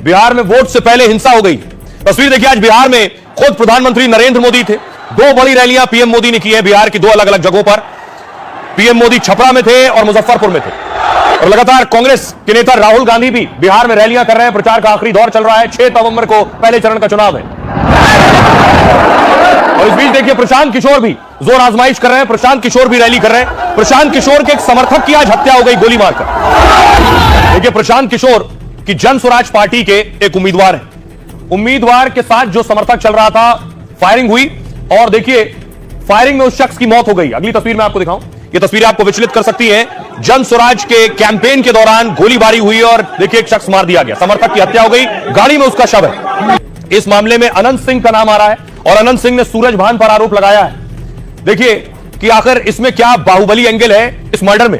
बिहार में वोट से पहले हिंसा हो गई। तस्वीर देखिए, आज बिहार में खुद प्रधानमंत्री नरेंद्र मोदी थे। दो बड़ी रैलियां पीएम मोदी ने की है बिहार की दो अलग अलग जगहों पर। पीएम मोदी छपरा में थे और मुजफ्फरपुर में थे। और लगातार कांग्रेस के नेता राहुल गांधी भी बिहार में रैलियां कर रहे हैं। प्रचार का आखिरी दौर चल रहा है। 6 नवंबर को पहले चरण का चुनाव है। और इस बीच देखिए, प्रशांत किशोर भी जोर आजमाइश कर रहे हैं। प्रशांत किशोर भी रैली कर रहे हैं। प्रशांत किशोर के एक समर्थक की आज हत्या हो गई गोली मारकर। देखिए, प्रशांत किशोर की जन स्वराज पार्टी के एक उम्मीदवार है। उम्मीदवार के साथ जो समर्थक चल रहा था, फायरिंग हुई और देखिए फायरिंग में उस शख्स की मौत हो गई। अगली तस्वीर मैं आपको दिखाऊं। ये तस्वीरें आपको विचलित कर सकती हैं। जन स्वराज के कैंपेन के दौरान गोलीबारी हुई और देखिए एक शख्स मार दिया गया, समर्थक की हत्या हो गई, गाड़ी में उसका शव है। इस मामले में अनंत सिंह का नाम आ रहा है और अनंत सिंह ने सूरज भान पर आरोप लगाया है। देखिए कि आखिर इसमें क्या बाहुबली एंगल है इस मर्डर में।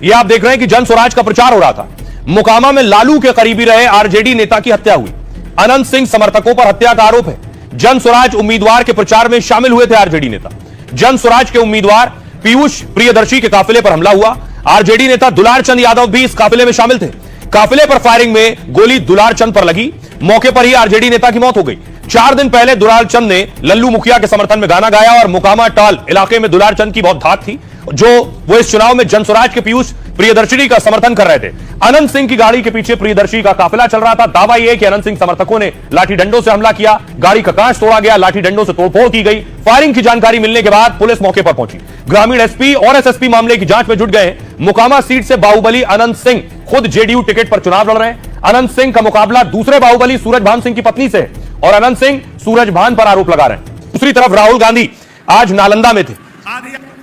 यह आप देख रहे हैं कि जन स्वराज का प्रचार हो रहा था। मोकामा में लालू के करीबी रहे आरजेडी नेता की हत्या हुई। अनंत सिंह समर्थकों पर हत्या का आरोप है। जन स्वराज उम्मीदवार के प्रचार में शामिल हुए थे आरजेडी नेता। जन स्वराज के उम्मीदवार पीयूष प्रियदर्शी के काफिले पर हमला हुआ। आरजेडी नेता दुलार चंद यादव भी इस काफिले में शामिल थे। काफिले पर फायरिंग में गोली दुलार चंद पर लगी। मौके पर ही आरजेडी नेता की मौत हो गई। 4 दिन पहले दुलार चंद ने लल्लू मुखिया के समर्थन में गाना गाया और मोकामा टाल इलाके में दुलार चंद की बहुत धाक थी, जो वो इस चुनाव में जन स्वराज के पीयूष प्रियदर्शी का समर्थन कर रहे थे। अनंत सिंह की गाड़ी के पीछे प्रियदर्शी का काफिला चल रहा था। दावा यह कि अनंत सिंह समर्थकों ने लाठी डंडों से हमला किया, गाड़ी का कांच तोड़ा गया, लाठी डंडों से तोड़फोड़ की गई। फायरिंग की जानकारी मिलने के बाद पुलिस मौके पर पहुंची। ग्रामीण एसपी और एसएसपी मामले की जांच में जुट गए। मोकामा सीट से बाहुबली अनंत सिंह खुद जेडीयू टिकट पर चुनाव लड़ रहे हैं। अनंत सिंह का मुकाबला दूसरे बाहुबली सूरज भान सिंह की पत्नी से है और अनंत सिंह सूरज भान पर आरोप लगा रहे हैं। दूसरी तरफ राहुल गांधी आज नालंदा में थे।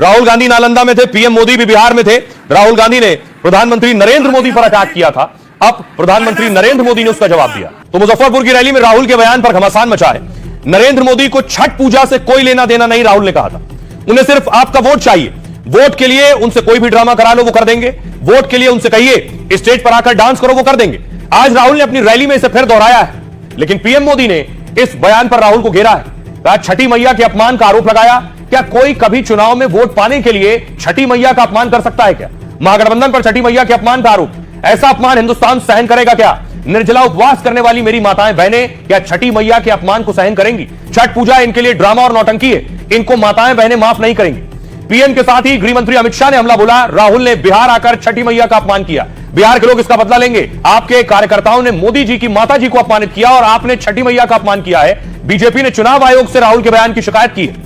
राहुल गांधी नालंदा में थे। पीएम मोदी भी बिहार में थे। राहुल गांधी ने प्रधानमंत्री नरेंद्र मोदी पर अटैक किया था। अब प्रधानमंत्री नरेंद्र मोदी ने उसका जवाब दिया। तो मुजफ्फरपुर की रैली में राहुल के बयान पर घमासान मचा है। नरेंद्र मोदी को छठ पूजा से कोई लेना देना नहीं, राहुल ने कहा था। उन्हें सिर्फ आपका वोट चाहिए। वोट के लिए उनसे कोई भी ड्रामा करा लो वो कर देंगे। वोट के लिए उनसे कहिए स्टेज पर आकर डांस करो वो कर देंगे। आज राहुल ने अपनी रैली में इसे फिर दोहराया है। लेकिन पीएम मोदी ने इस बयान पर राहुल को घेरा है। कहा छठी मैया के अपमान का आरोप लगाया। क्या कोई कभी चुनाव में वोट पाने के लिए छठी मैया का अपमान कर सकता है क्या? महागठबंधन पर छठी मैया के अपमान का आरोप, ऐसा अपमान हिंदुस्तान सहन करेगा क्या? निर्जला उपवास करने वाली मेरी माताएं बहनें क्या छठी मैया के अपमान को सहन करेंगी? छठ पूजा इनके लिए ड्रामा और नौटंकी है, इनको माताएं बहनें माफ नहीं करेंगी। पीएम के साथ ही गृह मंत्री अमित शाह ने हमला बोला। राहुल ने बिहार आकर छठी मैया का अपमान किया। बिहार के लोग इसका बदला लेंगे। आपके कार्यकर्ताओं ने मोदी जी की माता जी को अपमानित किया और आपने छठी मैया का अपमान किया है। बीजेपी ने चुनाव आयोग से राहुल के बयान की शिकायत की है।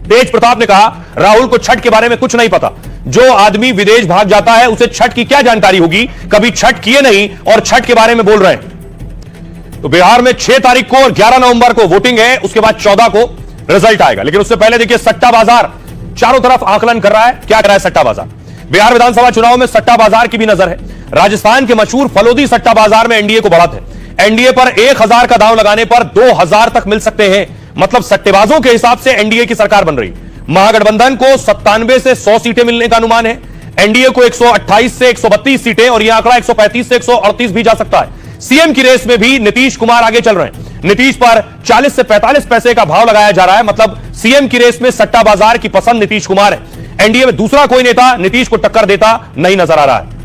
तेज प्रताप ने कहा राहुल को छठ के बारे में कुछ नहीं पता। जो आदमी विदेश भाग जाता है उसे छठ की क्या जानकारी होगी? कभी छठ किए नहीं और छठ के बारे में बोल रहे हैं। तो बिहार में 6 तारीख को और 11 नवंबर को वोटिंग है। उसके बाद 14 को रिजल्ट आएगा। लेकिन उससे पहले देखिए सट्टा बाजार चारों तरफ आकलन कर रहा है। क्या कर रहा है सट्टा बाजार? बिहार विधानसभा चुनाव में सट्टा बाजार की भी नजर है। राजस्थान के मशहूर फलोदी सट्टा बाजार में एनडीए को बढ़त है। एनडीए पर 1000 का दांव लगाने पर 2000 तक मिल सकते हैं। मतलब सट्टेबाजों के हिसाब से एनडीए की सरकार बन रही। महागठबंधन को 97 से 100 सीटें मिलने का अनुमान है। एनडीए को 128 से 132 सीटें और यह आंकड़ा 135 से 138 भी जा सकता है। सीएम की रेस में भी नीतीश कुमार आगे चल रहे हैं। नीतीश पर 40 से 45 पैसे का भाव लगाया जा रहा है। मतलब सीएम की रेस में सट्टा बाजार की पसंद नीतीश कुमार है। एनडीए में दूसरा कोई नेता नीतीश को टक्कर देता नहीं नजर आ रहा है।